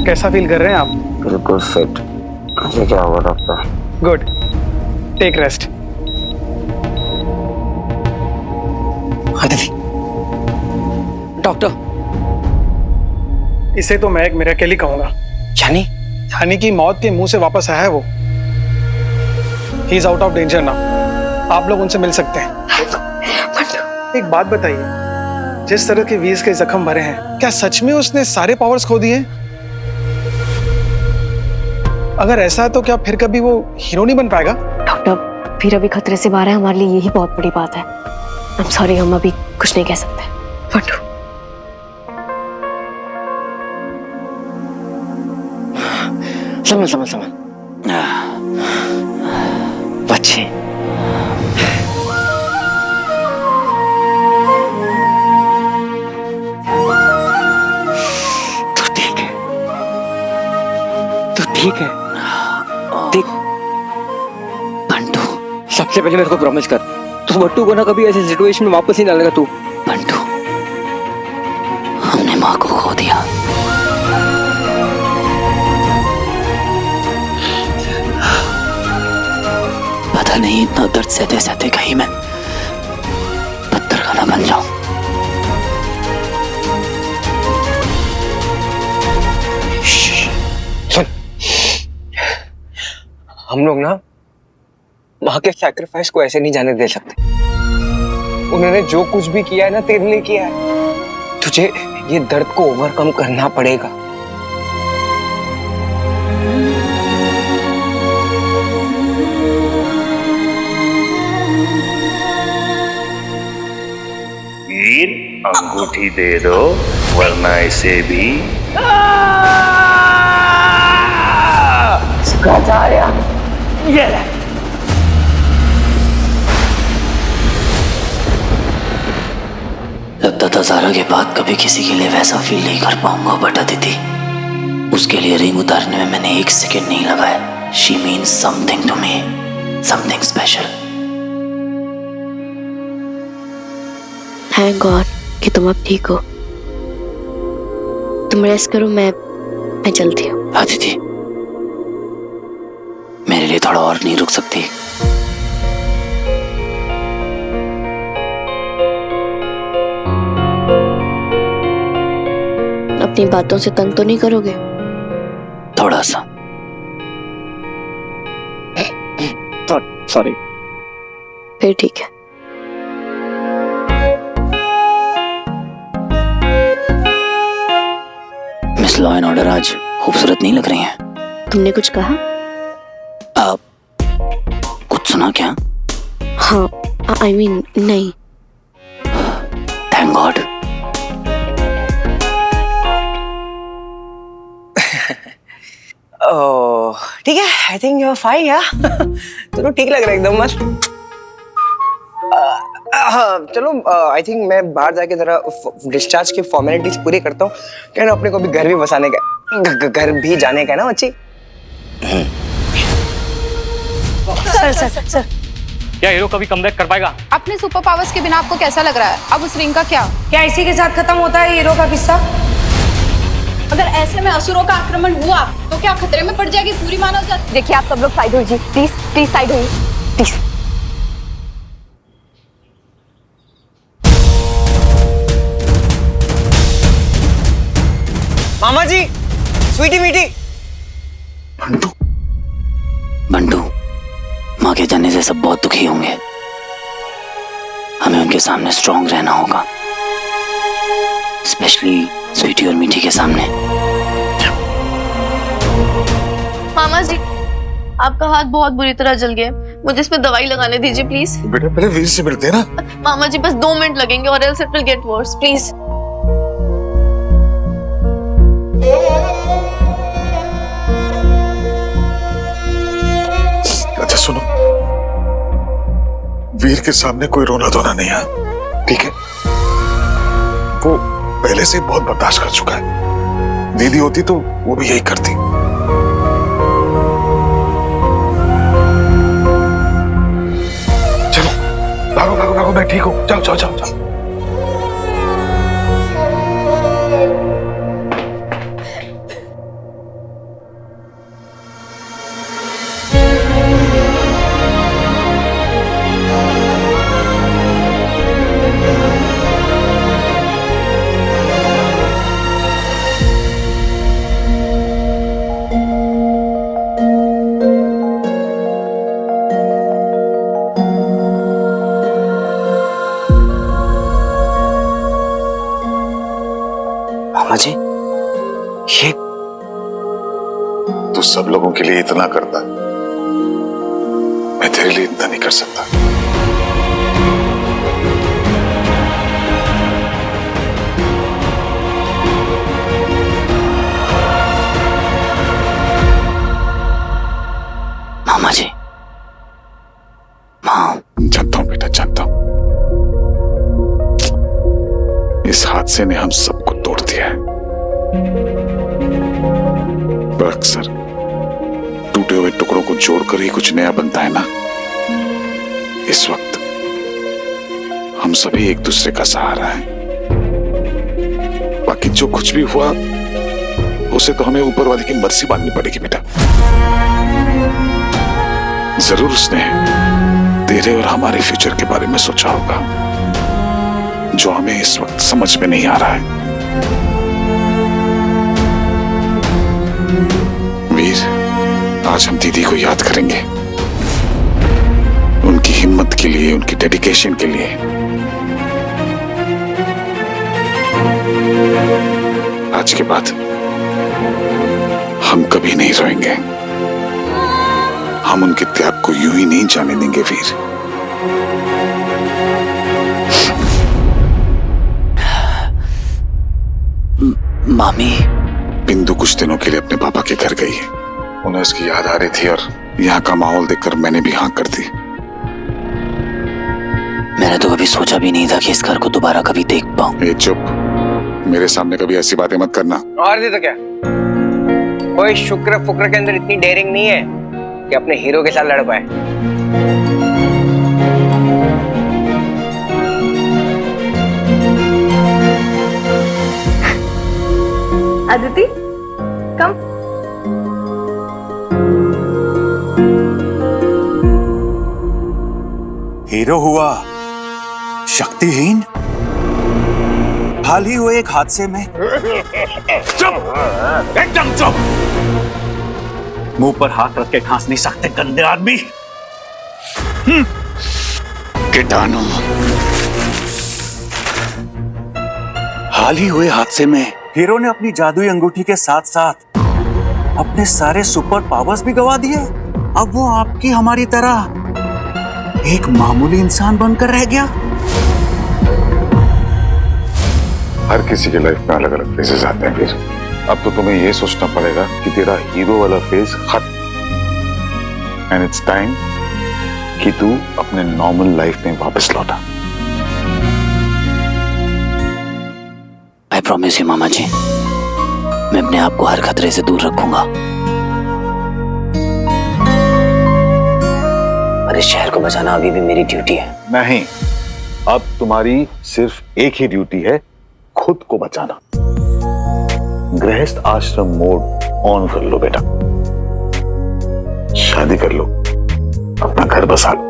कैसा फील कर रहे हैं आप? बिल्कुल फिट। मुझे क्या हुआ doctor? Good, take rest. Doctor, इसे तो मैं एक मिरेकल ही कहूंगा। यानी कि मौत के मुंह से वापस आया है वो। He is out of danger now. आप लोग उनसे मिल सकते हैं। एक बात बताइए, जिस तरह के वीज के जख्म भरे हैं, क्या सच में उसने सारे पावर्स खो दिए? अगर ऐसा है तो क्या फिर कभी वो हीरो नहीं बन पाएगा? डॉक्टर, फिर अभी खतरे से बाहर है, हमारे लिए यही बहुत बड़ी बात है। आई एम सॉरी, हम अभी कुछ नहीं कह सकते। बंटू, समझ बच्चे, तू ठीक है। देख बंटू, सबसे पहले मेरे को प्रॉमिस कर, तू बट्टू को ना कभी ऐसे सिचुएशन में वापस नहीं डालेगा तू। बंटू, हमने माँ को खो दिया। पता नहीं इतना दर्द सहते सहते कहीं मैं पत्थर का ना बन जाऊं। सुन, हम लोग ना माँ के सैक्रिफाइस को ऐसे नहीं जाने दे सकते। उन्होंने जो कुछ भी किया है ना, तेरे लिए किया है। तुझे ये दर्द को ओवरकम करना पड़ेगा। वीर, अंगूठी दे दो वरना इसे भी लगता था ज़ारा के बाद कभी किसी के लिए वैसा फील नहीं कर पाऊंगा, बट अदिति, उसके लिए रिंग उतारने में मैंने एक सेकंड नहीं लगाया। She means something to me, something special. Thank God कि तुम अब ठीक हो। तुम रेस्ट करो, मैं चलती हूँ। अदिति, मेरे लिए थोड़ा और नहीं रुक सकती? अपनी बातों से तंग तो नहीं करोगे? थोड़ा सा। सॉरी। फिर ठीक है। मिस लॉ एंड ऑर्डर आज खूबसूरत नहीं लग रही हैं। तुमने कुछ कहा? आप कुछ सुना क्या? हाँ, आई मीन नहीं। Thank God. ठीक है, I think you are fine यार। चलो ठीक लग रहा है एकदम मस्त। हाँ चलो, आई थिंक मैं बाहर जाके जरा डिस्चार्ज की फॉर्मेलिटीज पूरी करता हूँ। क्या ना, अपने को भी घर भी बसाने का, घर भी जाने का है ना बच्ची। सर, क्या हीरो कभी कमबैक कर पाएगा? अपने सुपर पावर्स के बिना आपको कैसा लग रहा है? अब उस रिंग का क्या इसी के साथ खत्म होता है हीरो का किस्सा? अगर ऐसे में असुरों का आक्रमण हुआ तो क्या खतरे में पड़ जाएगी पूरी मानव जाति? देखिए, आप सब लोग साइड होइए, प्लीज प्लीज साइड होइए, प्लीज। मामा जी, स्वीटी मीठी। बंटू, माँ के जाने से सब बहुत दुखी होंगे। हमें उनके सामने स्ट्रांग रहना होगा, स्पेशली स्वीटी और मीठी के सामने। मामा जी, आपका हाथ बहुत बुरी तरह जल गया, मुझे इसमें दवाई लगाने दीजिए प्लीज। बेटा पहले वीर से मिलते हैं ना। मामा जी, बस 2 मिनट लगेंगे और else it will get worse, please. अच्छा सुनो, वीर के सामने कोई रोना धोना नहीं है, ठीक है? वो पहले से बहुत बर्दाश्त कर चुका है। दीदी होती तो वो भी यही करती। चलो भागो भागो भागो, मैं ठीक हूँ। जाओ जाओ जाओ जाओ। तू सब लोगों के लिए इतना करता, मैं तेरे लिए इतना नहीं कर सकता। मामा जी, माँ। जानता हूं बेटा, जानता हूं। इस हादसे ने हम सबको तोड़ दिया है, पर अक्सर टूटे हुए टुकड़ों को जोड़कर ही कुछ नया बनता है ना। इस वक्त हम सभी एक दूसरे का सहारा हैं। बाकी जो कुछ भी हुआ उसे तो हमें ऊपर वाले की मर्जी माननी पड़ेगी बेटा। जरूर उसने तेरे और हमारे फ्यूचर के बारे में सोचा होगा, जो हमें इस वक्त समझ में नहीं आ रहा है। वीर, आज हम दीदी को याद करेंगे, उनकी हिम्मत के लिए, उनकी डेडिकेशन के लिए। आज के बाद हम कभी नहीं रोएंगे, हम उनके त्याग को यूं ही नहीं जाने देंगे वीर। मामी। बिंदु कुछ दिनों के लिए अपने पापा के घर गई है। उन्हें उसकी याद आ रही थी और यहाँ का माहौल देखकर मैंने भी हाँ कर दी। मैंने तो कभी सोचा भी नहीं था कि इस घर को दोबारा कभी देख पाऊं। ये चुप, मेरे सामने कभी ऐसी बातें मत करना। और नहीं तो क्या, कोई शुक्र फुक्र के अंदर इतनी डेयरिंग नहीं है कि अपने हीरो के साथ लड़ पाए। अदिति, कम। हीरो हुआ शक्तिहीन, हाल ही हुए एक हादसे में। चुप, एकदम चुप। मुंह पर हाथ रख के खांस नहीं सकते गंदे आदमी। कीटाणु। हाल ही हुए हादसे में हीरो ने अपनी जादुई अंगूठी के साथ साथ अपने सारे सुपर पावर्स भी गवा दिए। अब वो आपकी हमारी तरह एक मामूली इंसान बनकर रह गया। हर किसी के लाइफ में अलग अलग फेजेस आते हैं फिर। अब तो तुम्हें ये सोचना पड़ेगा कि तेरा हीरो वाला फेज खत्म, एंड इट्स टाइम कि तू अपने नॉर्मल लाइफ में वापस लौटा। आई प्रॉमिस यू मामा जी, मैं अपने आप को हर खतरे से दूर रखूंगा और इस शहर को बचाना अभी भी मेरी ड्यूटी है। नहीं, अब तुम्हारी सिर्फ एक ही ड्यूटी है, खुद को बचाना। गृहस्थ आश्रम मोड ऑन कर लो बेटा, शादी कर लो, अपना घर बसा लो।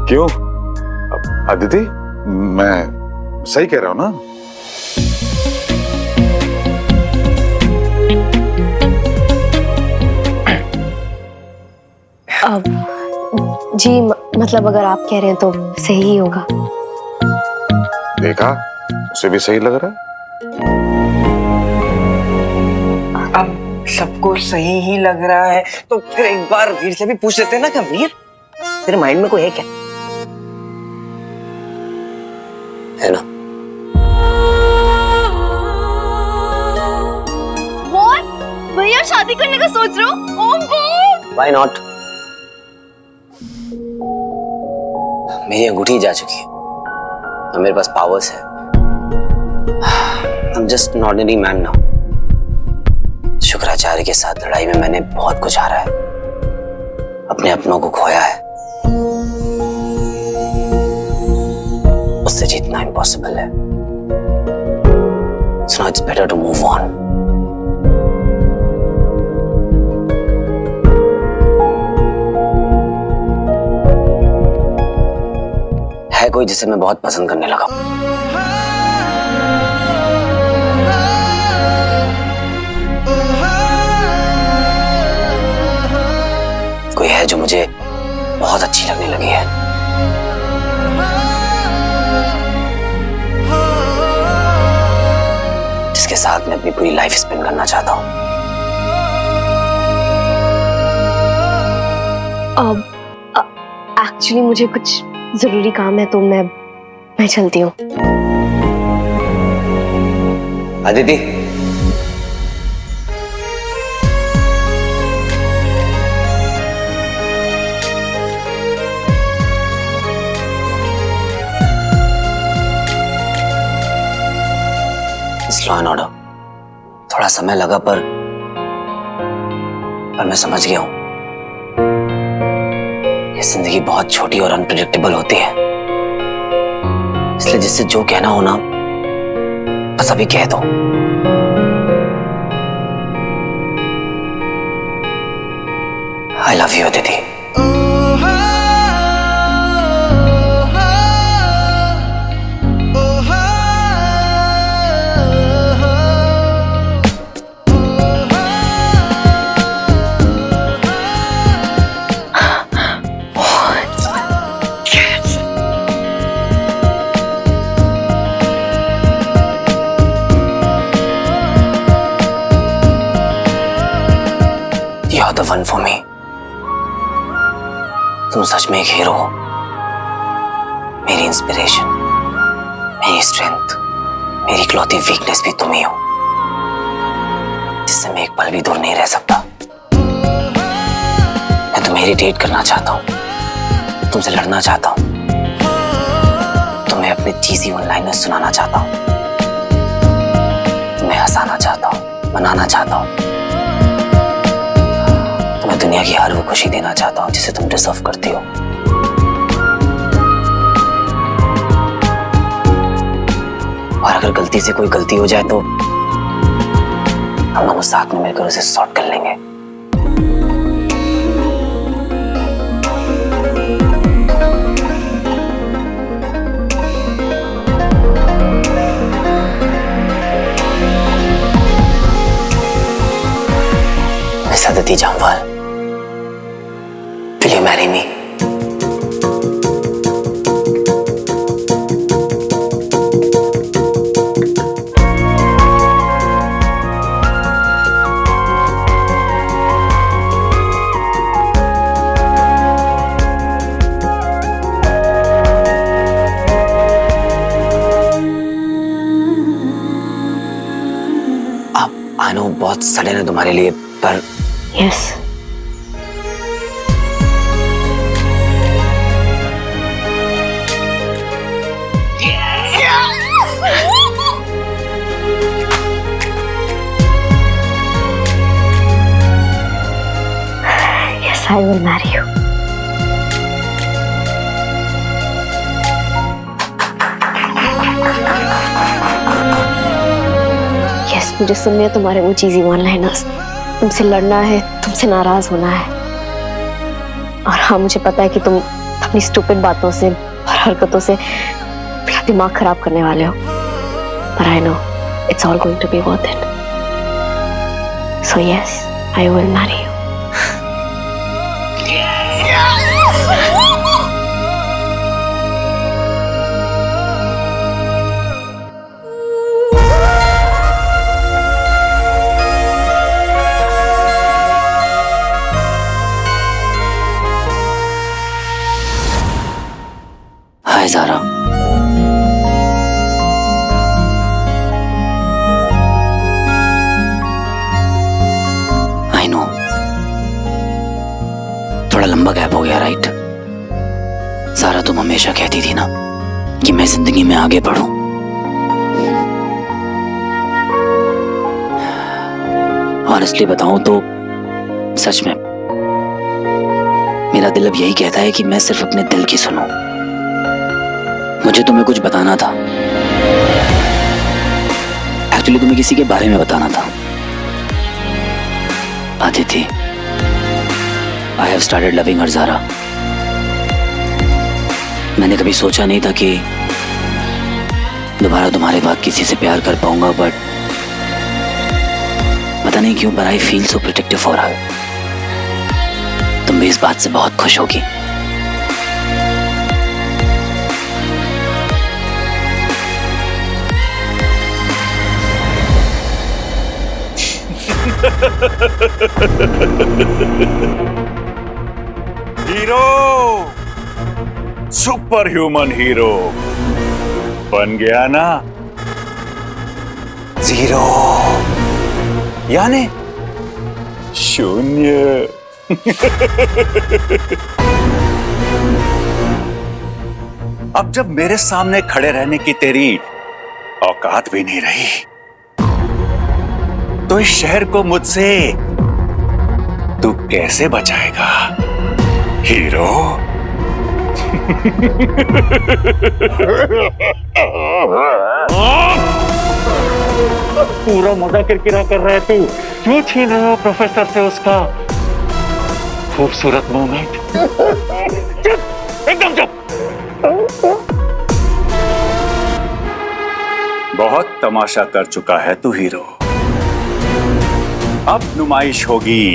क्यों अदिति, मैं सही कह रहा हूं ना? जी मतलब अगर आप कह रहे हैं तो सही ही होगा। देखा, उसे भी सही लग रहा है। अब सबको सही ही लग रहा है तो फिर एक बार वीर से भी पूछ लेते हैं ना कि वीर, तेरे माइंड में कोई है क्या? है ना? What? भैया शादी करने का सोच रहे हो? Oh God! Why not? मेरी अंगूठी जा चुकी है, अब मेरे पास पावर्स है। I'm just an ordinary man now. Shukracharya के साथ लड़ाई में मैंने बहुत कुछ हारा है, अपने अपनों को खोया है, उससे जीतना इम्पॉसिबल है। So now it's better to move on. है कोई जिसे मैं बहुत पसंद करने लगा, कोई है जो मुझे बहुत अच्छी लगने लगी है। के साथ में अपनी पूरी लाइफ स्पेंड करना चाहता हूँ। एक्चुअली मुझे कुछ जरूरी काम है तो मैं चलती हूँ। अदिति, लॉ एंड ऑर्डर थोड़ा समय लगा पर मैं समझ गया हूं ये जिंदगी बहुत छोटी और अनप्रेडिक्टेबल होती है, इसलिए जिससे जो कहना हो ना बस अभी कह दो। I love you Aditi. You're the one for me. तुम सच में एक हीरो हो, मेरी इंस्पिरेशन, मेरी स्ट्रेंथ, मेरी इकलौती वीकनेस भी तुम ही हो, जिससे मैं एक पल भी दूर नहीं रह सकता। मैं तुम्हें इरिटेट करना चाहता हूँ, तुमसे लड़ना चाहता हूँ, तुम्हें अपने चीज़ी वन-लाइनर सुनाना चाहता हूँ, तुम्हें हंसाना चाहता हूँ, मनाना चाहता हूँ, मैं दुनिया की हर वो खुशी देना चाहता हूं जिसे तुम डिजर्व करती हो। और अगर गलती से कोई गलती हो जाए तो हम दोनों साथ में मिलकर उसे सॉर्ट कर लेंगे। Miss Aditi Jamwal, will you marry me? अब आई नो बहुत सडन है तुम्हारे लिए, पर yes I will marry you. Yes, मुझे सुनने हैं तुम्हारे वो चीज़ी वन-लाइनर्स। तुमसे लड़ना है, तुमसे नाराज होना है। और हाँ, मुझे पता है कि तुम अपनी स्टूपिड बातों से और हरकतों से मेरा दिमाग खराब करने वाले हो। But I know it's all going to be worth it. So yes, I will marry you. Hi Zara, I know थोड़ा लंबा गैप हो गया, राइट? ज़ारा, तुम हमेशा कहती थी ना कि मैं जिंदगी में आगे बढ़ूं। ऑनेस्टली बताऊं तो सच में मेरा दिल अब यही कहता है कि मैं सिर्फ अपने दिल की सुनूं। मुझे तुम्हें कुछ बताना था, एक्चुअली तुम्हें किसी के बारे में बताना था। Aditi, I have started loving her Zara. मैंने कभी सोचा नहीं था कि दोबारा तुम्हारे बाद किसी से प्यार कर पाऊंगा, बट पता नहीं क्यों पर I feel so protective for her. तुम भी इस बात से बहुत खुश होगी। हीरो, सुपर ह्यूमन हीरो बन गया ना? जीरो यानी शून्य। अब जब मेरे सामने खड़े रहने की तेरी औकात भी नहीं रही, तो इस शहर को मुझसे तू कैसे बचाएगा हीरो? पूरा मजा किरकिरा कर रहा है तू। क्यों छीन रहे हो प्रोफेसर से उसका खूबसूरत मोमेंट? चुप, एकदम चुप। बहुत तमाशा कर चुका है तू हीरो, अब नुमाइश होगी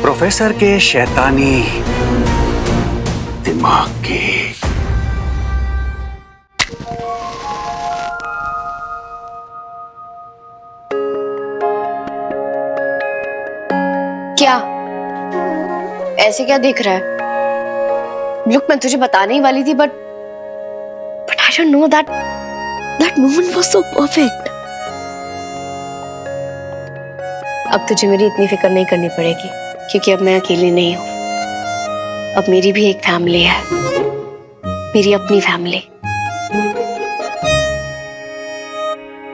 प्रोफेसर के शैतानी दिमाग की। क्या ऐसे क्या देख रहा है? लुक, मैं तुझे बताने ही वाली थी, but I don't know that moment was so perfect. अब तुझे मेरी इतनी फिक्र नहीं करनी पड़ेगी, क्योंकि अब मैं अकेली नहीं हूं। अब मेरी भी एक फैमिली है, मेरी अपनी फैमिली।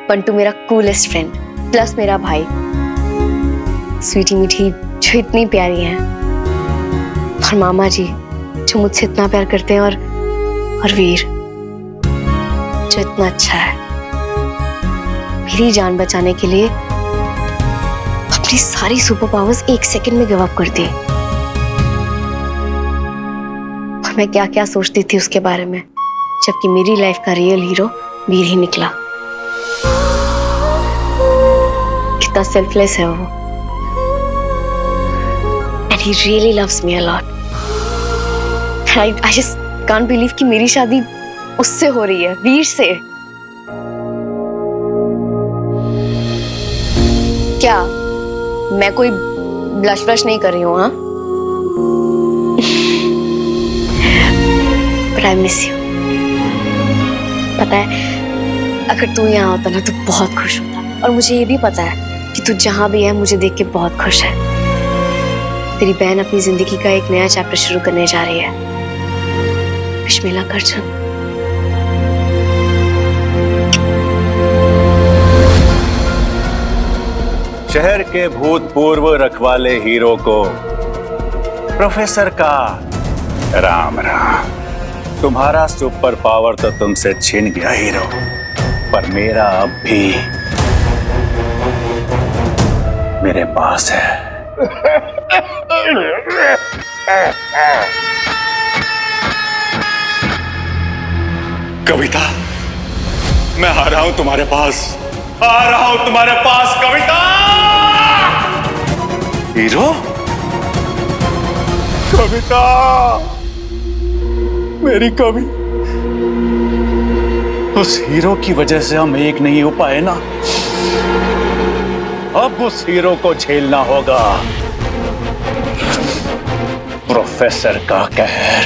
पंटू मेरा कूलेस्ट फ्रेंड, प्लस मेरा भाई, स्वीटी मीठी जो इतनी प्यारी है, और मामा जी जो मुझसे इतना प्यार करते हैं, और वीर जो इतना अच्छा है। मेरी जान बचाने के लिए अपनी सारी सुपर पावर्स एक सेकंड में गिव अप कर दी। और मैं क्या क्या सोचती थी उसके बारे में, जबकि मेरी लाइफ का रियल हीरो वीर ही निकला। कितना सेल्फलेस है वो, and he really loves me a lot. I just can't believe कि मेरी शादी उससे हो रही है, वीर से। क्या मैं कोई ब्लश नहीं कर रही हूँ? हाँ, but I miss you. पता है, अगर तू यहाँ होता ना तो बहुत खुश होता, और मुझे ये भी पता है कि तू जहाँ भी है मुझे देख के बहुत खुश है। तेरी बहन अपनी जिंदगी का एक नया चैप्टर शुरू करने जा रही है। बिस्मिल्लाह कर चल। शहर के भूतपूर्व रखवाले हीरो को प्रोफेसर का राम राम। तुम्हारा सुपर पावर तो तुमसे छिन गया हीरो, पर मेरा अब भी मेरे पास है। कविता, मैं आ रहा हूं तुम्हारे पास, आ रहा हूं तुम्हारे पास कविता। हीरो, कविता, मेरी कवि। उस हीरो की वजह से हम एक नहीं हो पाए ना, अब उस हीरो को झेलना होगा प्रोफेसर का कहर।